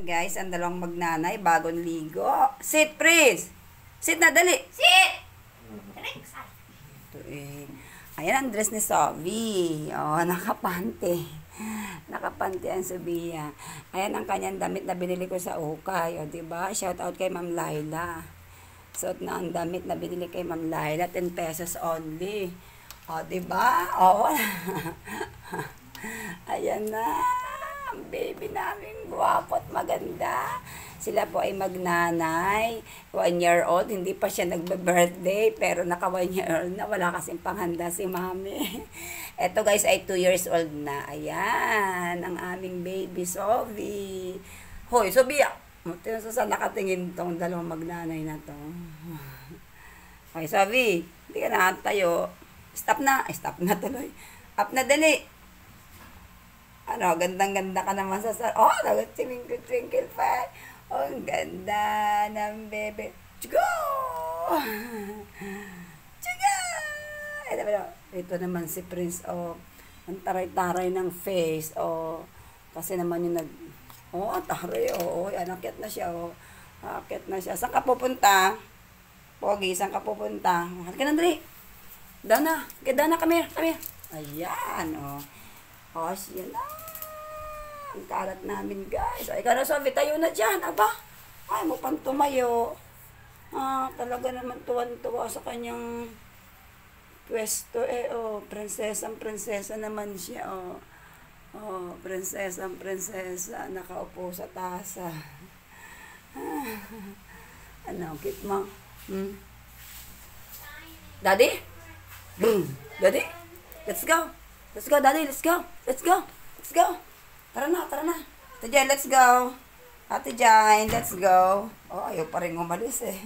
Guys, ang dalawang magnanay, bagong ligo. Sit, Prince! Sit na, dali! Sit! Ito eh. Ayan ang dress ni Sophie. Oh, nakapante. Nakapante ang Sophia. Ayan ang kanyang damit na binili ko sa Ukay. O, diba? Shout out kay Ma'am Laila. Suot na ang damit na binili kay Ma'am Laila. 10 pesos only. O, diba? O, ayan na. Ang baby namin, guwapo at maganda. Sila po ay magnanay, 1 year old, hindi pa siya nagbe-birthday, pero naka 1 year old na, wala kasing panghanda si mami. Eto guys ay 2 years old na. Ayan, ang aming baby, Sophie. Hoy, Sophia! Saan nakatingin tong dalawang magnanay na to? Okay, Sophie, hindi ka na tayo. Stop na tuloy. Up na dali. Ano, gandang-ganda ka naman sa oh, twinkle, twinkle pa. Oh, ang ganda ng bebe. Chigo! Chigo! Ito naman si Prince, oh. Ang taray-taray ng face, oh. Kasi naman yung oh, taray, oh. Anakyat na siya, oh. Anakyat na siya. Saan ka pupunta? Pogi, saan ka pupunta? Halika na, dali. Dana, come here. Ayan, oh. Oh, siya na. Ang kalat namin, guys. Ay, ikaw na, Sophie, tayo na dyan. Aba, ay mo pang tumayo. Talaga naman tuwan-tuwa sa kanyang pwesto, eh. Oh, prinsesa naman siya, oh. Oh, prinsesa. Nakaupo sa tasa. Ano, kit mo? Daddy? Boom. Daddy? Let's go, Daddy. Let's go. Tara na. Ate Jane, let's go. Ate Jane, let's go. Oh, ayaw pa rin umalis eh.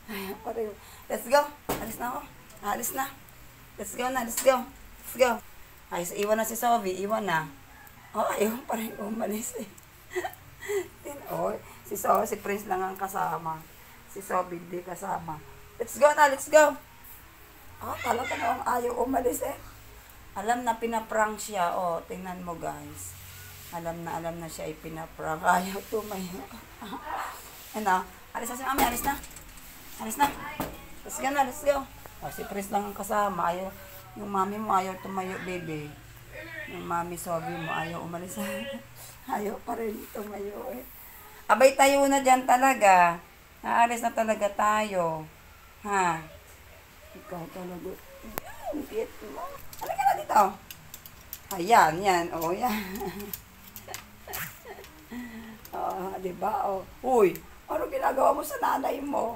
Ayaw pa rin. Let's go. Alis na ako. Alis na. Let's go. Ay, iwan na si Sophie. Iwan na. Oh, ayaw pa rin umalis eh. Oh, si Prince lang ang kasama. Si Sophie hindi kasama. Let's go. Oh, talaga na ayaw umalis eh. Alam na pinaprank siya. Oh, tingnan mo guys. Alam na siya ay pinaprank. Ayaw tumayo. Ano? Alis na si mami. Alis na. Let's go. Oh, si Prince lang ang kasama. Ayaw. Yung mami mo ayaw tumayo, baby. Yung mami Sophie mo ayaw umalis. Ayaw pa rin tumayo eh. Abay tayo na dyan talaga. Aalis na talaga tayo. Ha? Ikaw talaga. Ang cute mo. Ano ka na dito? Ayan, yan. O, yan. Diba? Uy, ano ginagawa mo sa nanay mo?